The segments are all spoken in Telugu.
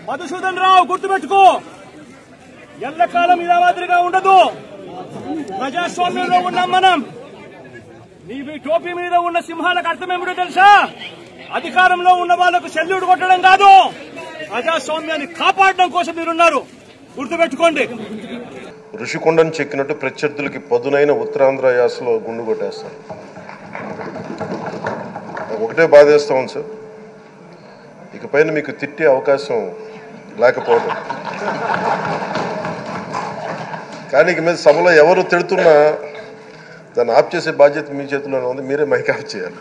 మధుసూదన్ రావు గుర్తుపెట్టుకో, ఎల్లకాలం ఇలా మాదిరిగా ఉండదు. ప్రజాస్వామ్యంలో ఉన్నాం మనం. నీవి టోపీ మీద ఉన్న సింహాలకు అర్థమేమిటో తెలుసా? అధికారంలో ఉన్న వాళ్లకు సెల్యూట్ కొట్టడం కాదు, ప్రజాస్వామ్యాన్ని కాపాడడం కోసం మీరున్నారు. గుర్తుపెట్టుకోండి. ఋషికొండను చెక్కినట్టు ప్రత్యర్థులకి పదునైన ఉత్తరాంధ్ర యాసలో గుండు కొట్టేస్తారు. ఒకటే బాధేస్తాం సార్, ఇకపైన మీకు తిట్టే అవకాశం లేకపోవడం. కానీ ఇక మీద సభలో ఎవరు తిడుతున్నా దాన్ని ఆఫ్ చేసే బాధ్యత మీ చేతిలోనే ఉంది. మీరే మైక్ ఆఫ్ చేయాలి.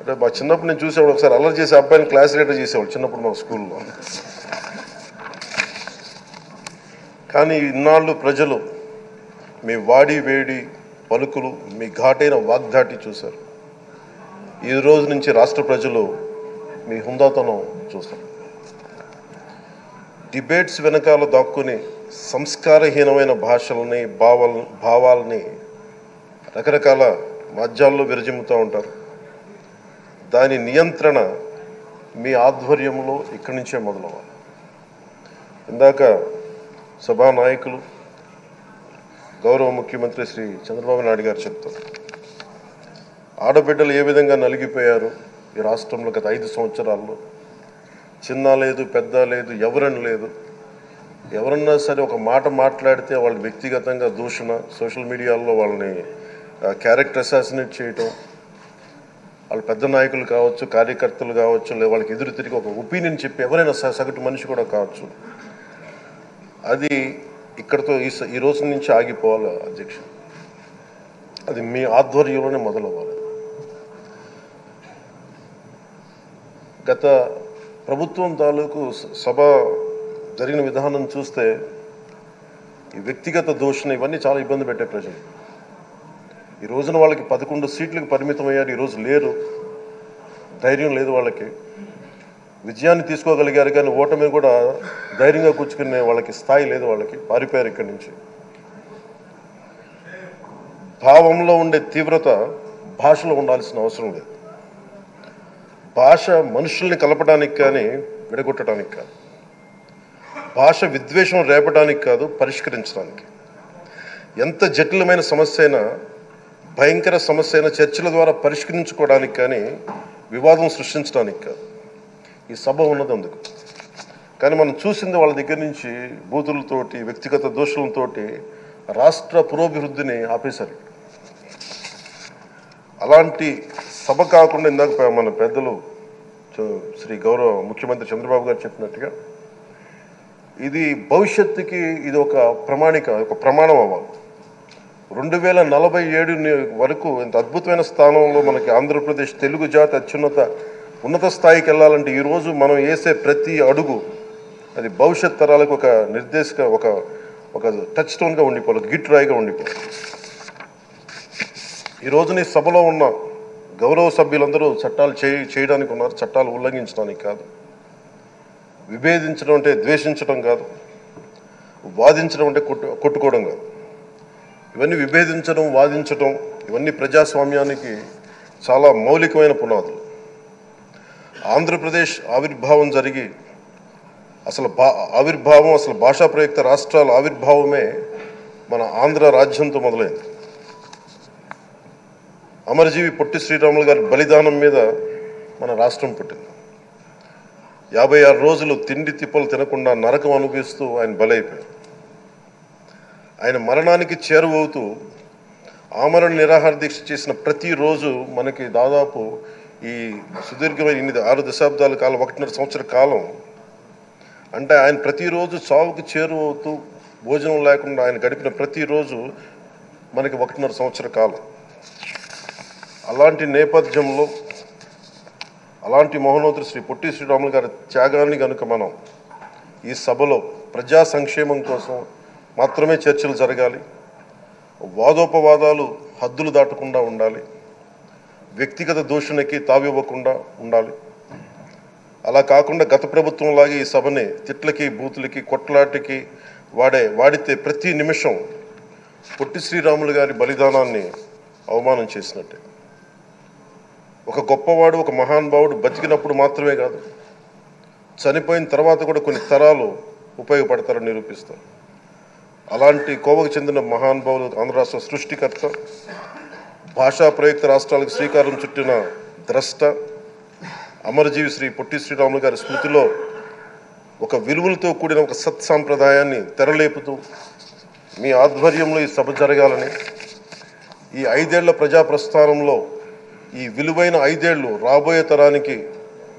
అంటే మా చిన్నప్పుడు నేను చూసేవాడు, ఒకసారి అల్లరి చేసే అబ్బాయిని క్లాస్ లీడర్ చేసేవాడు చిన్నప్పుడు మా స్కూల్లో. కానీ ఇన్నాళ్ళు ప్రజలు మీ వాడి వేడి పలుకులు, మీ ఘాటైన వాగ్దాటి చూశారు. ఈ రోజు నుంచి రాష్ట్ర ప్రజలు మీ హుందాతనం చూస్తారు. డిబేట్స్ వెనకాల దాక్కుని సంస్కారహీనమైన భాషల్ని భావాలని రకరకాల మాధ్యాల్లో విరజిమ్ముతూ ఉంటారు. దాని నియంత్రణ మీ ఆధ్వర్యంలో ఇక్కడి నుంచే మొదలవ్వాలి. ఇందాక సభానాయకులు గౌరవ ముఖ్యమంత్రి శ్రీ చంద్రబాబు నాయుడు గారు చెప్తారు, ఆడబిడ్డలు ఏ విధంగా నలిగిపోయారు ఈ రాష్ట్రంలో గత 5 సంవత్సరాల్లో. చిన్న లేదు, పెద్ద లేదు, ఎవరని లేదు. ఎవరన్నా సరే ఒక మాట మాట్లాడితే వాళ్ళు వ్యక్తిగతంగా దూషణ, సోషల్ మీడియాలో వాళ్ళని క్యారెక్టర్ అసాసినేట్ చేయటం, వాళ్ళు పెద్ద నాయకులు కావచ్చు, కార్యకర్తలు కావచ్చు, లేదా వాళ్ళకి ఎదురు తిరిగి ఒక ఒపీనియన్ చెప్పి ఎవరైనా సగటు మనిషి కూడా కావచ్చు, అది ఇక్కడతో ఈ రోజు నుంచి ఆగిపోవాలి అధ్యక్ష. అది మీ ఆధ్వర్యంలోనే మొదలవ్వాలి. గత ప్రభుత్వం తాలూకు సభ జరిగిన విధానం చూస్తే ఈ వ్యక్తిగత దూషణ ఇవన్నీ చాలా ఇబ్బంది పెట్టే ప్రజలు. ఈ రోజున వాళ్ళకి 11 సీట్లకు పరిమితం అయ్యారు, ఈరోజు లేరు, ధైర్యం లేదు వాళ్ళకి. విజయాన్ని తీసుకోగలిగారు కానీ ఓటమి కూడా ధైర్యంగా కూర్చుకునే వాళ్ళకి స్థాయి లేదు, వాళ్ళకి పారిపోయారు ఇక్కడి నుంచి. భావంలో ఉండే తీవ్రత భాషలో ఉండాల్సిన అవసరం లేదు. భాష మనుషుల్ని కలపడానికి కానీ విడగొట్టడానికి కాదు, భాష విద్వేషం రేపడానికి కాదు, పరిష్కరించడానికి. ఎంత జటిలమైన సమస్య అయినా, భయంకర సమస్య అయినా చర్చల ద్వారా పరిష్కరించుకోవడానికి కానీ వివాదం సృష్టించడానికి కాదు. ఈ సభ ఉన్నది అందుకు. కానీ మనం చూసింది వాళ్ళ దగ్గర నుంచి బూతులతోటి, వ్యక్తిగత దోషులతోటి రాష్ట్ర పురోభివృద్ధిని ఆపేశారు. అలాంటి సభ కాకుండా ఇందాక మన పెద్దలు శ్రీ గౌరవ ముఖ్యమంత్రి చంద్రబాబు గారు చెప్పినట్టుగా ఇది భవిష్యత్తుకి ఇది ఒక ప్రమాణం అవ్వాలి. 2047 వరకు ఇంత అద్భుతమైన స్థానంలో మనకి ఆంధ్రప్రదేశ్ తెలుగు జాతి ఉన్నత స్థాయికి వెళ్ళాలంటే ఈరోజు మనం వేసే ప్రతి అడుగు అది భవిష్యత్ తరాలకు ఒక నిర్దేశక ఒక టచ్ స్టోన్గా ఉండిపోవాలి, ఒక గిట్ రాయిగా ఉండిపోవాలి. ఈ రోజున ఈ సభలో ఉన్న గౌరవ సభ్యులందరూ చట్టాలు చేయడానికి ఉన్నారు, చట్టాలు ఉల్లంఘించడానికి కాదు. విభేదించడం అంటే ద్వేషించడం కాదు, వాదించడం అంటే కొట్టుకోవడం కాదు. ఇవన్నీ విభేదించడం, వాదించడం ఇవన్నీ ప్రజాస్వామ్యానికి చాలా మౌలికమైన పునాదులు. ఆంధ్రప్రదేశ్ ఆవిర్భావం జరిగి అసలు భాషా ప్రయుక్త రాష్ట్రాల ఆవిర్భావమే మన ఆంధ్ర రాజ్యంతో మొదలైంది. అమరజీవి పొట్టి శ్రీరాములు గారి బలిదానం మీద మన రాష్ట్రం పుట్టింది. 56 రోజులు తిండి తిప్పలు తినకుండా నరకం అనుభవిస్తూ ఆయన బలైపోయారు. ఆయన మరణానికి చేరువవుతూ ఆమరణ నిరాహార దీక్ష చేసిన ప్రతిరోజు మనకి దాదాపు ఈ సుదీర్ఘమైన 6 దశాబ్దాల కాలం, 1.5 సంవత్సర కాలం అంటే ఆయన ప్రతిరోజు చావుకు చేరువవుతూ భోజనం లేకుండా ఆయన గడిపిన ప్రతిరోజు మనకి 1.5 సంవత్సర కాలం. అలాంటి నేపథ్యంలో అలాంటి మహోన్నతుడు శ్రీ పొట్టి శ్రీరాములు గారి త్యాగాన్ని కనుక మనం ఈ సభలో ప్రజా సంక్షేమం కోసం మాత్రమే చర్చలు జరగాలి, వాదోపవాదాలు హద్దులు దాటకుండా ఉండాలి, వ్యక్తిగత దూషణకి తావివ్వకుండా ఉండాలి. అలా కాకుండా గత ప్రభుత్వంలాగే ఈ సభని తిట్లకి, బూతులకి, కొట్లాటకి వాడితే ప్రతి నిమిషం పొట్టి శ్రీరాములు గారి బలిదానాన్ని అవమానం చేసినట్టే. ఒక గొప్పవాడు, ఒక మహానుభావుడు బతికినప్పుడు మాత్రమే కాదు, చనిపోయిన తర్వాత కూడా కొన్ని తరాలు ఉపయోగపడతారని నిరూపిస్తారు. అలాంటి కోవకు చెందిన మహానుభావులు ఆంధ్ర రాష్ట్ర సృష్టికర్త, భాషా ప్రయుక్త రాష్ట్రాలకు శ్రీకారం చుట్టిన ద్రష్ట, అమరజీవి శ్రీ పొట్టి శ్రీరాములు గారి స్మృతిలో ఒక విలువలతో కూడిన ఒక సత్సాంప్రదాయాన్ని తెరలేపుతూ మీ ఆధ్వర్యంలో ఈ సభ జరగాలని, ఈ 5 ఏళ్ల ప్రజాప్రస్థానంలో ఈ విలువైన 5 ఏళ్ళు రాబోయే తరానికి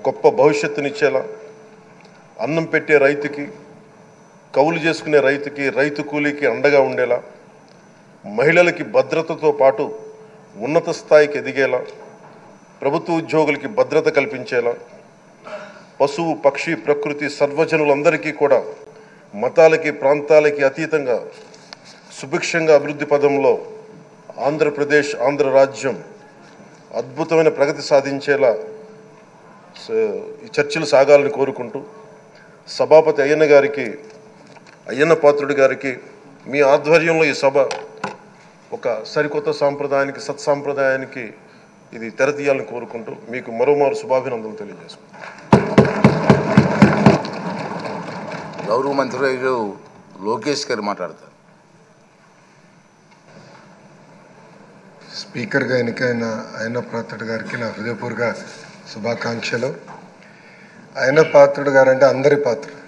గొప్ప భవిష్యత్తునిచ్చేలా, అన్నం పెట్టే రైతుకి, కౌలు చేసుకునే రైతుకి, రైతు కూలీకి అండగా ఉండేలా, మహిళలకి భద్రతతో పాటు ఉన్నత స్థాయికి ఎదిగేలా, ప్రభుత్వ ఉద్యోగులకి భద్రత కల్పించేలా, పశువు పక్షి ప్రకృతి సర్వజనులందరికీ కూడా మతాలకి ప్రాంతాలకి అతీతంగా సుభిక్షంగా అభివృద్ధి పదంలో ఆంధ్రప్రదేశ్, ఆంధ్ర రాజ్యం అద్భుతమైన ప్రగతి సాధించేలా ఈ చర్చలు సాగాలని కోరుకుంటూ, సభాపతి అయ్యన్న పాత్రుడి గారికి మీ ఆధ్వర్యంలో ఈ సభ ఒక సరికొత్త సాంప్రదాయానికి, సత్సాంప్రదాయానికి ఇది తెరతీయాలని కోరుకుంటూ మీకు మరోమారు శుభాభినందనలు తెలియజేసుకుంటాను. గౌరవ మంత్రి లోకేష్ గారు మాట్లాడతారు. స్పీకర్గా ఎన్నికైన అయ్యన్న పాత్రుడు గారికి నా హృదయపూర్వక శుభాకాంక్షలు. అయ్యన్న పాత్రుడు గారు అంటే అందరి పాత్రుడు,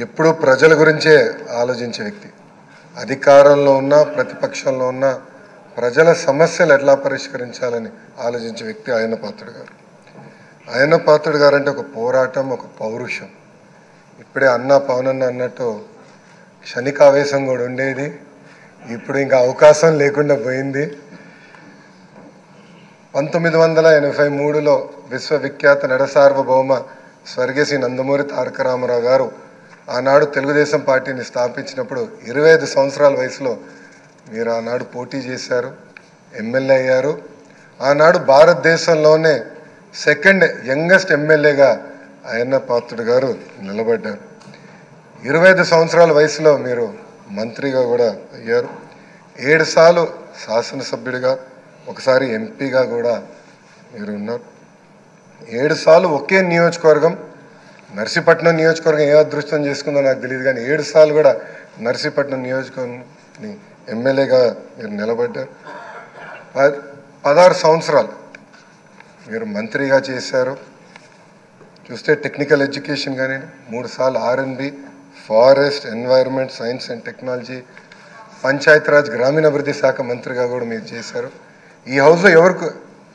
ఎప్పుడూ ప్రజల గురించే ఆలోచించే వ్యక్తి. అధికారంలో ఉన్న ప్రతిపక్షంలో ఉన్న ప్రజల సమస్యలు ఎట్లా పరిష్కరించాలని ఆలోచించే వ్యక్తి అయ్యన్న పాత్రుడు గారు. అయ్యన్న పాత్రుడు గారు అంటే ఒక పోరాటం, ఒక పౌరుషం. ఇప్పుడే పవనన్న అన్నట్టు క్షణికావేశం కూడా ఉండేది, ఇప్పుడు ఇంకా అవకాశం లేకుండా పోయింది. 1983లో విశ్వవిఖ్యాత నడసార్వభౌమ స్వర్గీయ నందమూరి తారక రామారావు గారు ఆనాడు తెలుగుదేశం పార్టీని స్థాపించినప్పుడు 25 సంవత్సరాల వయసులో మీరు ఆనాడు పోటీ చేశారు, ఎమ్మెల్యే అయ్యారు. ఆనాడు భారతదేశంలోనే సెకండ్ యంగెస్ట్ ఎమ్మెల్యేగా అయ్యన్న పాత్రుడు గారు నిలబడ్డారు. 25 సంవత్సరాల వయసులో మీరు మంత్రిగా కూడా అయ్యారు. 7 సార్లు శాసనసభ్యుడిగా, ఒకసారి ఎంపీగా కూడా మీరు ఉన్నారు. 7 సార్లు ఒకే నియోజకవర్గం, నర్సీపట్నం నియోజకవర్గం ఏ అదృష్టం చేసుకుందో నాకు తెలియదు, కానీ 7 సార్లు కూడా నర్సీపట్నం నియోజకవర్గం ఎమ్మెల్యేగా మీరు నిలబడ్డారు. 16 సంవత్సరాలు మీరు మంత్రిగా చేశారు. చూస్తే టెక్నికల్ ఎడ్యుకేషన్ కానీ 3 సార్లు R&B, forest, environment, science and technology, Panchayati Raj గ్రామీణాభివృద్ధి శాఖ మంత్రిగా కూడా మీరు చేశారు. ఈ హౌస్లో ఎవరికి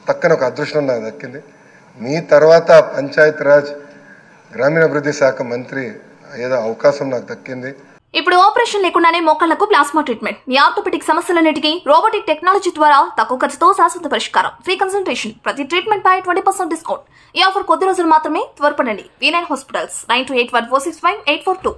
తక్కన ఒక అదృష్టం నాకు దక్కింది. మీ తర్వాత పంచాయతీరాజ్ గ్రామీణాభివృద్ధి శాఖ మంత్రి అయ్యేదో అవకాశం నాకు దక్కింది. ఇప్పుడు ఆపరేషన్ లేకుండానే మోకాళ్లకు ప్లాస్మా ట్రీట్మెంట్, మీ ఆర్థోపెడిక్ సమస్యలన్నిటికీ రోబోటిక్ టెక్నాలజీ ద్వారా తక్కువ ఖర్చుతో శాశ్వత పరిష్కారం, ఫ్రీ కన్సల్టేషన్, ప్రతి ట్రీట్మెంట్ పై 20% డిస్కౌంట్. ఈ ఆఫర్ కొద్ది రోజులు మాత్రమే, త్వరపడండి. V9 hospitals 9281465842.